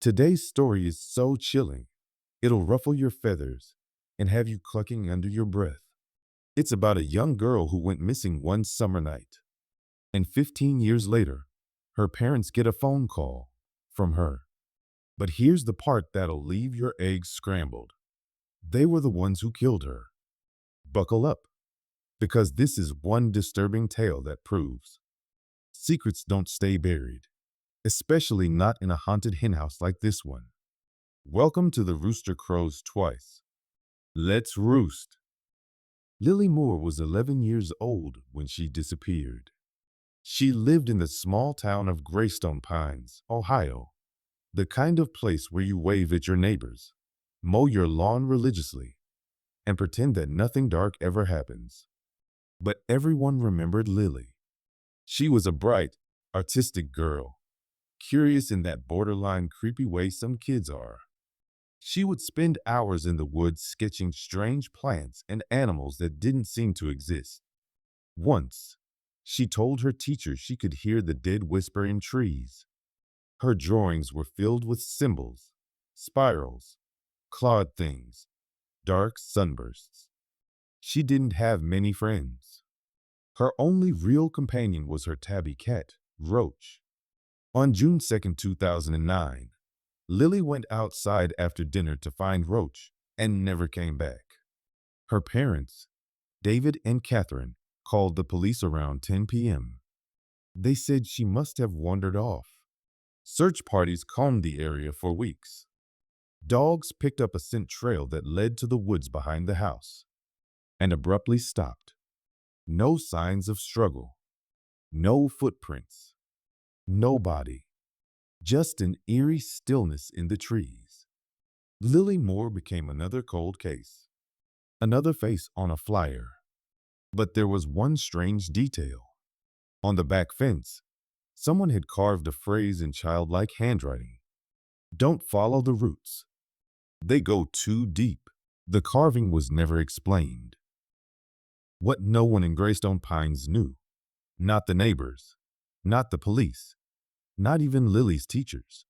Today's story is so chilling, it'll ruffle your feathers and have you clucking under your breath. It's about a young girl who went missing one summer night, and 15 years later, her parents get a phone call from her. But here's the part that'll leave your eggs scrambled. They were the ones who killed her. Buckle up, because this is one disturbing tale that proves secrets don't stay buried, especially not in a haunted henhouse like this one. Welcome to the Rooster Crows Twice. Let's roost. Lily Moore was 11 years old when she disappeared. She lived in the small town of Greystone Pines, Ohio, the kind of place where you wave at your neighbors, mow your lawn religiously, and pretend that nothing dark ever happens. But everyone remembered Lily. She was a bright, artistic girl, curious in that borderline creepy way some kids are. She would spend hours in the woods sketching strange plants and animals that didn't seem to exist. Once, she told her teacher she could hear the dead whisper in trees. Her drawings were filled with symbols, spirals, clawed things, dark sunbursts. She didn't have many friends. Her only real companion was her tabby cat, Roach. On June 2nd, 2009, Lily went outside after dinner to find Roach and never came back. Her parents, David and Catherine, called the police around 10 p.m. They said she must have wandered off. Search parties combed the area for weeks. Dogs picked up a scent trail that led to the woods behind the house and abruptly stopped. No signs of struggle, no footprints, no body. Just an eerie stillness in the trees. Lily Moore became another cold case, another face on a flyer. But there was one strange detail. On the back fence, someone had carved a phrase in childlike handwriting. Don't follow the roots. They go too deep. The carving was never explained. What no one in Greystone Pines knew, not the neighbors, not the police, not even Lily's teachers,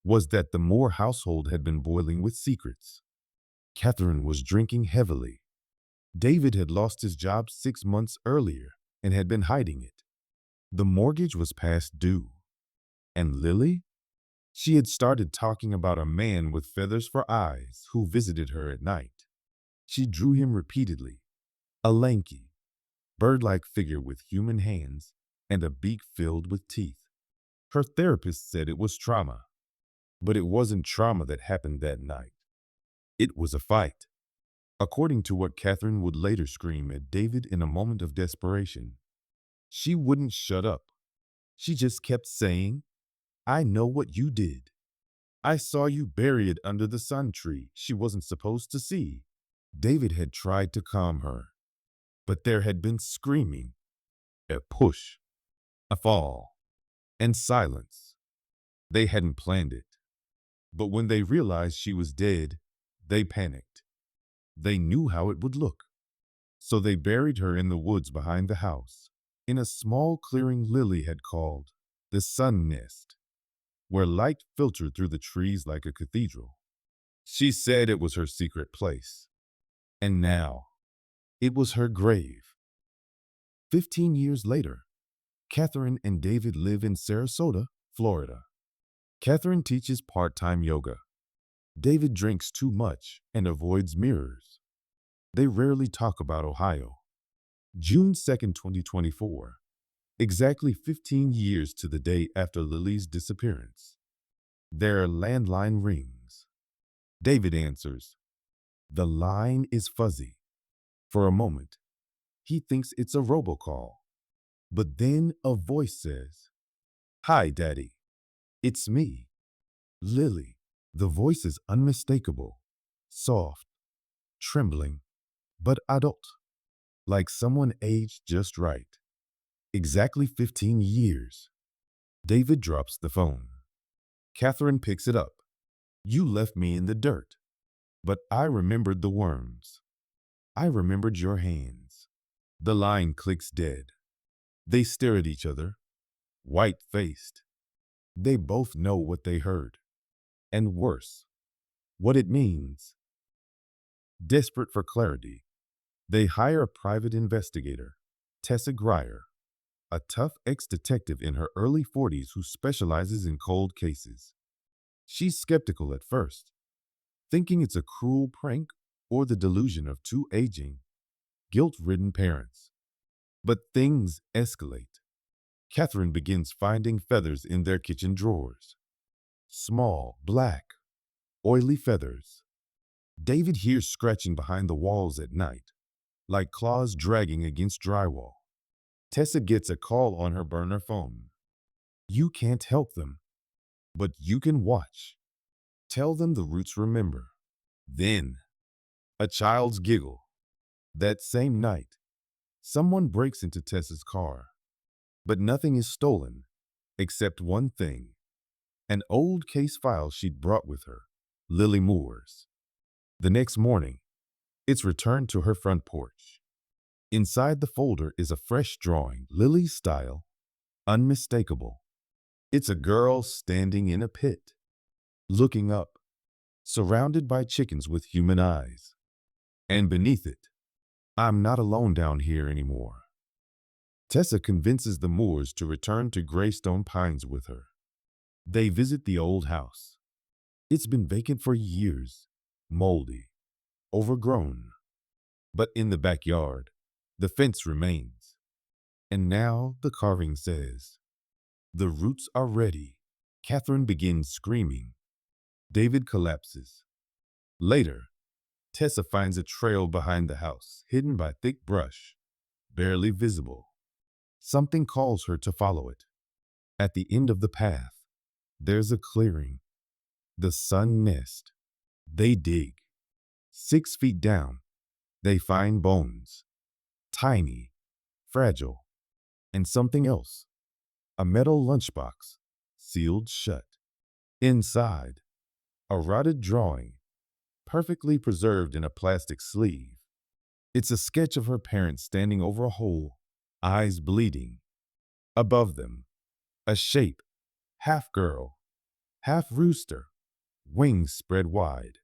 was that the Moore household had been boiling with secrets. Catherine was drinking heavily. David had lost his job 6 months earlier and had been hiding it. The mortgage was past due. And Lily? She had started talking about a man with feathers for eyes who visited her at night. She drew him repeatedly, a lanky, bird-like figure with human hands and a beak filled with teeth. Her therapist said it was trauma, but it wasn't trauma that happened that night. It was a fight. According to what Catherine would later scream at David in a moment of desperation, she wouldn't shut up. She just kept saying, I know what you did. I saw you bury it under the sun tree she wasn't supposed to see. David had tried to calm her, but there had been screaming, a push, a fall, and silence. They hadn't planned it. But when they realized she was dead, they panicked. They knew how it would look. So they buried her in the woods behind the house, in a small clearing Lily had called the sun nest, where light filtered through the trees like a cathedral. She said it was her secret place. And now, it was her grave. 15 years later, Catherine and David live in Sarasota, Florida. Catherine teaches part-time yoga. David drinks too much and avoids mirrors. They rarely talk about Ohio. June 2nd, 2024, exactly 15 years to the day after Lily's disappearance. Their landline rings. David answers. The line is fuzzy. For a moment, he thinks it's a robocall. But then a voice says, Hi, Daddy. It's me, Lily. The voice is unmistakable, soft, trembling, but adult, like someone aged just right. Exactly 15 years. David drops the phone. Catherine picks it up. You left me in the dirt, but I remembered the worms. I remembered your hands. The line clicks dead. They stare at each other, white-faced. They both know what they heard. and worse. What it means. Desperate for clarity, they hire a private investigator, Tessa Grier, a tough ex-detective in her early 40s who specializes in cold cases. She's skeptical at first, thinking it's a cruel prank or the delusion of two aging, guilt-ridden parents. But things escalate. Catherine begins finding feathers in their kitchen drawers. Small, black, oily feathers. David hears scratching behind the walls at night, like claws dragging against drywall. Tessa gets a call on her burner phone. You can't help them, but you can watch. Tell them the roots remember. Then, a child's giggle. That same night, someone breaks into Tessa's car. But nothing is stolen, except one thing. An old case file she'd brought with her, Lily Moore's. The next morning, it's returned to her front porch. Inside the folder is a fresh drawing, Lily's style, unmistakable. It's a girl standing in a pit, looking up, surrounded by chickens with human eyes. And beneath it, I'm not alone down here anymore. Tessa convinces the Moores to return to Greystone Pines with her. They visit the old house. It's been vacant for years, moldy, overgrown. But in the backyard, the fence remains. And now the carving says, "The roots are ready." Catherine begins screaming. David collapses. Later, Tessa finds a trail behind the house, hidden by thick brush, barely visible. Something calls her to follow it. At the end of the path, there's a clearing. The sun nest. They dig. 6 feet down, they find bones. Tiny, fragile, and something else. A metal lunchbox, sealed shut. Inside, a rotted drawing, perfectly preserved in a plastic sleeve. It's a sketch of her parents standing over a hole, eyes bleeding. Above them, a shape, half girl, half rooster, wings spread wide,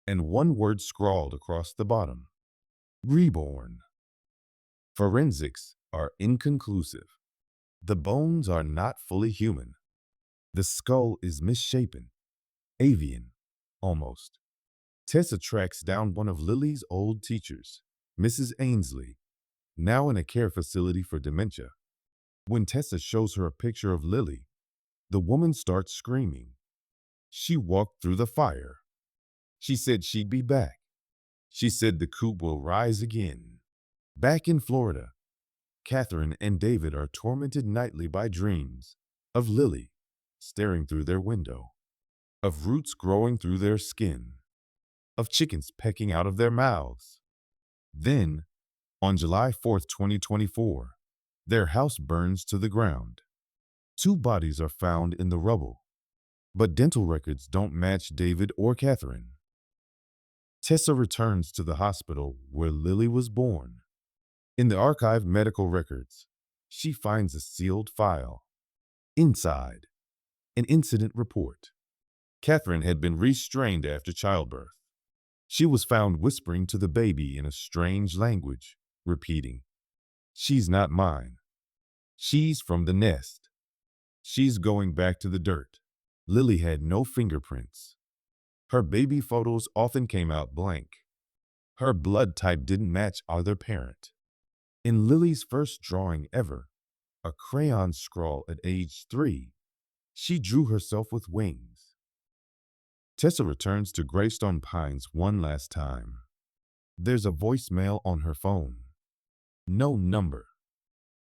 and one word scrawled across the bottom: reborn. Forensics are inconclusive. The bones are not fully human. The skull is misshapen, avian, almost. Tessa tracks down one of Lily's old teachers, Mrs. Ainsley, now in a care facility for dementia. When Tessa shows her a picture of Lily, the woman starts screaming. She walked through the fire. She said she'd be back. She said the coop will rise again. Back in Florida, Catherine and David are tormented nightly by dreams of Lily staring through their window, of roots growing through their skin, of chickens pecking out of their mouths. Then, on July 4th, 2024, their house burns to the ground. 2 bodies are found in the rubble, but dental records don't match David or Catherine. Tessa returns to the hospital where Lily was born. In the archived medical records, she finds a sealed file. Inside, an incident report. Catherine had been restrained after childbirth. She was found whispering to the baby in a strange language, repeating, "She's not mine. She's from the nest. She's going back to the dirt." Lily had no fingerprints. Her baby photos often came out blank. Her blood type didn't match either parent. In Lily's first drawing ever, a crayon scrawl at age 3, she drew herself with wings. Tessa returns to Greystone Pines one last time. There's a voicemail on her phone. No number.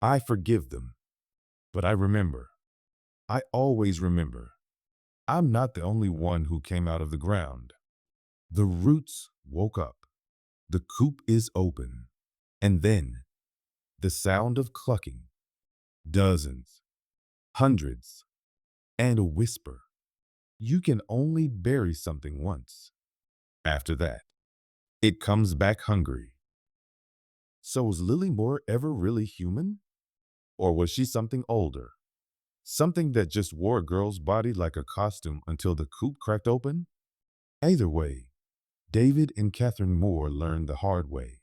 "I forgive them, but I remember. I always remember. I'm not the only one who came out of the ground." The roots woke up. The coop is open. And then, the sound of clucking. Dozens. Hundreds. And a whisper. You can only bury something once. After that, it comes back hungry. So was Lily Moore ever really human? Or was she something older? Something that just wore a girl's body like a costume until the coop cracked open? Either way, David and Catherine Moore learned the hard way.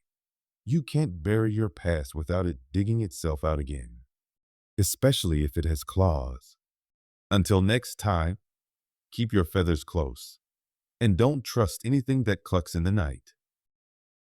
You can't bury your past without it digging itself out again, especially if it has claws. Until next time, keep your feathers close and don't trust anything that clucks in the night.